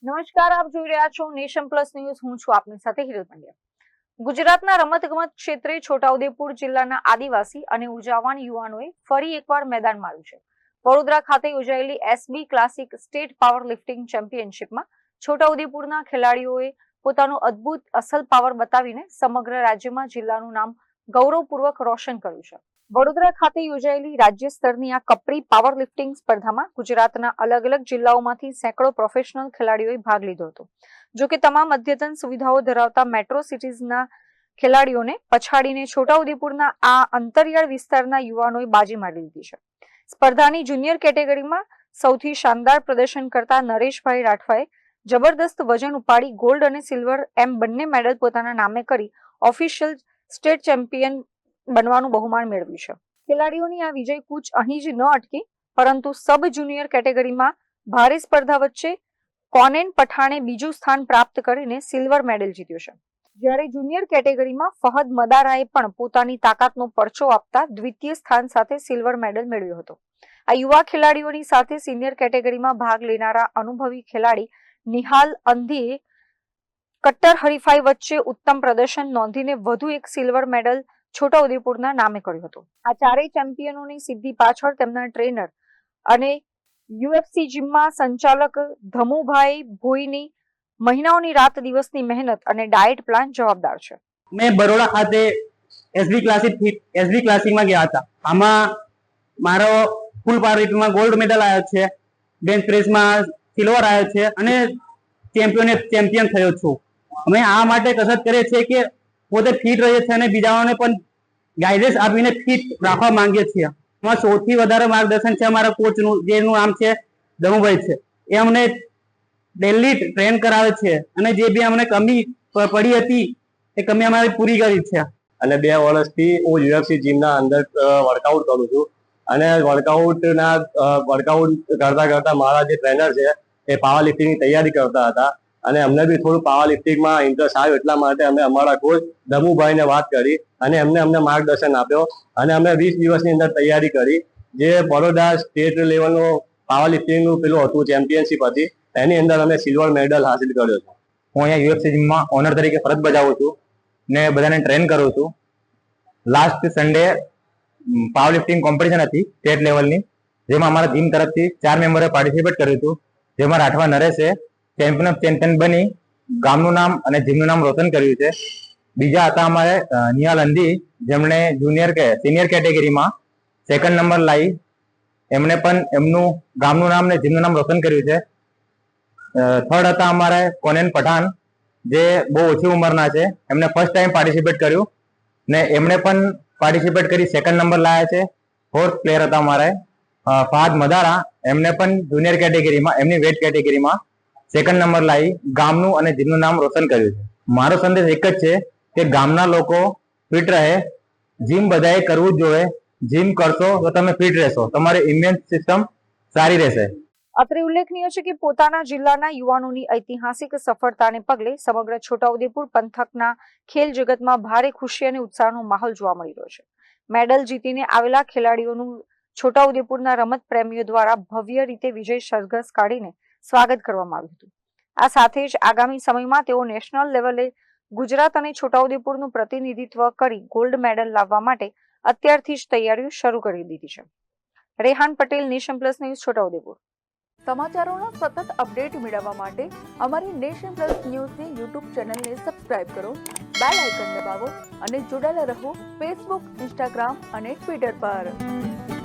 નમસ્કાર, આપ જોઈ રહ્યા છો નેશન પ્લસ ન્યૂઝ. હું છું આપની સાથે હિરલ પંડ્યા. ગુજરાતના રમતગમત ક્ષેત્રે છોટાઉદેપુર જિલ્લાના આદિવાસી અને ઉર્જાવાન યુવાનોએ ફરી એકવાર મેદાન માર્યું છે. વડોદરા ખાતે યોજાયેલી SB classic state power lifting ચેમ્પિયનશિપમાં છોટાઉદેપુરના ખેલાડીઓએ પોતાનું અદ્ભુત અસલ પાવર બતાવીને સમગ્ર રાજ્યમાં જિલ્લાનું નામ ગૌરવપૂર્વક રોશન કર્યું છે. વડોદરા ખાતે યોજાયેલી રાજ્ય સ્તરની આ કપરી પાવર લિફ્ટિંગ સ્પર્ધામાં ગુજરાતના અલગ અલગ જિલ્લાઓમાંથી સેંકડો પ્રોફેશનલ ખેલાડીઓએ ભાગ લીધો હતો. જોકે તમામ અદ્યતન સુવિધાઓ ધરાવતા મેટ્રો સિટીઝના ખેલાડીઓને પછાડીને છોટાઉદેપુરના આ અંતરિયાળ વિસ્તારના યુવાનોએ બાજી મારી લીધી છે. સ્પર્ધાની જુનિયર કેટેગરીમાં સૌથી શાનદાર પ્રદર્શન કરતા નરેશભાઈ રાઠવાએ જબરદસ્ત વજન ઉપાડી ગોલ્ડ અને સિલ્વર એમ બંને મેડલ પોતાના નામે કરી ઓફિશિયલ સ્ટેટ ચેમ્પિયન બનવાનું બહુમાન મેળવ્યું છે. ખેલાડીઓની આ વિજય કૂચ અહીં જ ન અટકી, પરંતુ સબ જુનિયર કેટેગરીમાં ભારે સ્પર્ધા વચ્ચે કોનેન પઠાણે બીજું સ્થાન પ્રાપ્ત કરીને સિલ્વર મેડલ જીત્યો છે. જ્યારે જુનિયર કેટેગરીમાં ફહદ મદારાએ પણ પોતાની તાકાતનો પરચો આપતા દ્વિતીય સ્થાન સાથે સિલ્વર મેડલ મેળવ્યો હતો. આ યુવા ખેલાડીઓની સાથે સિનિયર કેટેગરીમાં ભાગ લેનારા અનુભવી ખેલાડી નિહાલ અંધીએ કટ્ટર હરીફાઈ વચ્ચે ઉત્તમ પ્રદર્શન નોંધીને વધુ એક સિલ્વર મેડલ છોટાઉદેપુરના નામે કર્યું હતું. આ ચારેય ચેમ્પિયનોની સિદ્ધિ પાછળ તેમના ટ્રેનર અને યુએફસી જીમમાં સંચાલક ધમુભાઈ ભોઈની મહિનાઓની રાત દિવસની મહેનત અને ડાયટ પ્લાન જવાબદાર છે. મેં બરોડા ખાતે એસબી ક્લાસિકમાં ગયા હતા. આમાં મારો ફૂલ પાવર લિફ્ટિંગમાં ગોલ્ડ મેડલ આવ્યો છે, બેન્ચ પ્રેસમાં સિલ્વર આવ્યો છે અને ચેમ્પિયન થયો છું. અમે આ માટે કસરત કરીએ છીએ કે પોતે ફિટ રહીએ છીએ અને બીજાઓને પણ ગાઈડન્સ આપીને ફિટ રાખવા માંગીએ છીએ. એમાં સૌથી વધારે માર્ગદર્શન છે અમારા કોચનું, જેનું નામ છે ધમુભાઈ છે. એ અમને ડેલી ટ્રેન કરાવે છે અને જે બી અમને કમી પડી હતી એ કમી અમારી પૂરી કરી છે. અને 2 વર્ષથી હું યુએફસી જીમના અંદર વર્કઆઉટ કરું છું અને વર્કઆઉટ કરતા કરતા મારા જે ટ્રેનર છે એ પાવર લિફ્ટિંગની તૈયારી કરતા હતા અને અમને બી થોડું પાવર લિફ્ટિંગમાં ઇન્ટરેસ્ટ આવ્યો. એટલા માટે અમે અમારા કોચ ધમુભાઈને વાત કરી અને અમને માર્ગદર્શન આપ્યો અને અમે 20 દિવસની અંદર તૈયારી કરી. જે બરોડા સ્ટેટ લેવલનો પાવર લિફ્ટિંગનું પેલું હતું, ચેમ્પિયનશિપ હતી, એની અંદર અમે સિલ્વર મેડલ હાસિલ કર્યો છે. હું અહીંયા યુએફસી જીમમાં ઓનર તરીકે ફરજ બજાવું છું ને બધાને ટ્રેન કરું છું. Last Sunday power lifting competition હતી સ્ટેટ લેવલની, જેમાં અમારા જીમ તરફથી 4 મેમ્બરે પાર્ટિસિપેટ કર્યું હતું. જેમાં રાઠવા નરેશે ચેમ્પિયન ઓફ ચેમ્પિયન બની ગામનું નામ અને જીમનું નામ રોશન કર્યું છે. બીજા હતા અમારે નિહાલ અંધી, જેમણે સિનિયર કેટેગરીમાં 2nd નંબર લાવી. એમણે પણ એમનું ગામનું નામ ને જીમનું નામ રોશન કર્યું છે. 3rd હતા અમારે કોનેન પઠાણ, જે બહુ ઓછી ઉંમરના છે. એમને ફર્સ્ટ ટાઈમ પાર્ટિસિપેટ કર્યું ને એમણે પણ પાર્ટિસિપેટ કરી 2nd નંબર લાવ્યા છે. 4th પ્લેયર હતા અમારે ફહદ મદારા, એમને પણ જુનિયર કેટેગરીમાં એમની વેટ કેટેગરીમાં 2nd નંબર લાવી ગામનું અને જીમનું નામ રોશન કર્યું છે. મારો સંદેશ એક જ છે કે ગામના લોકો ફિટ રહે. જીમ બધાએ કરવું જ જોઈએ. જીમ કરશો તો તમે ફિટ રહેશો, તમારી ઇમ્યુન સિસ્ટમ સારી રહેશે. અત્રે ઉલ્લેખનીય છે કે પોતાના જિલ્લાના યુવાનોની ઐતિહાસિક સફળતાને પગલે સમગ્ર છોટાઉદેપુર પંથકના ખેલ જગતમાં ભારે ખુશી અને ઉત્સાહનો માહોલ જોવા મળી રહ્યો છે. મેડલ જીતીને આવેલા ખેલાડીઓનું છોટાઉદેપુરના રમત પ્રેમીઓ દ્વારા ભવ્ય રીતે વિજય સરઘસ કાઢીને સ્વાગત કરવામાં આવ્યું હતું. આ સાથે જ આગામી સમયમાં તેઓ નેશનલ લેવલે ગુજરાત અને છોટાઉદેપુરનું પ્રતિનિધિત્વ કરી ગોલ્ડ મેડલ લાવવા માટે અત્યારથી જ તૈયારીઓ શરૂ કરી દીધી છે. Rehan Patel, nation plus news, Chhota Udaipur. સમાચારોના સતત અપડેટ મેળવવા માટે અમારી નેશન પ્લસ ન્યૂઝની યુટ્યુબ ચેનલને સબસ્ક્રાઇબ કરો, બેલ આઇકન દબાવો અને જોડાયેલા રહો ફેસબુક, ઇન્સ્ટાગ્રામ અને ટ્વિટર પર.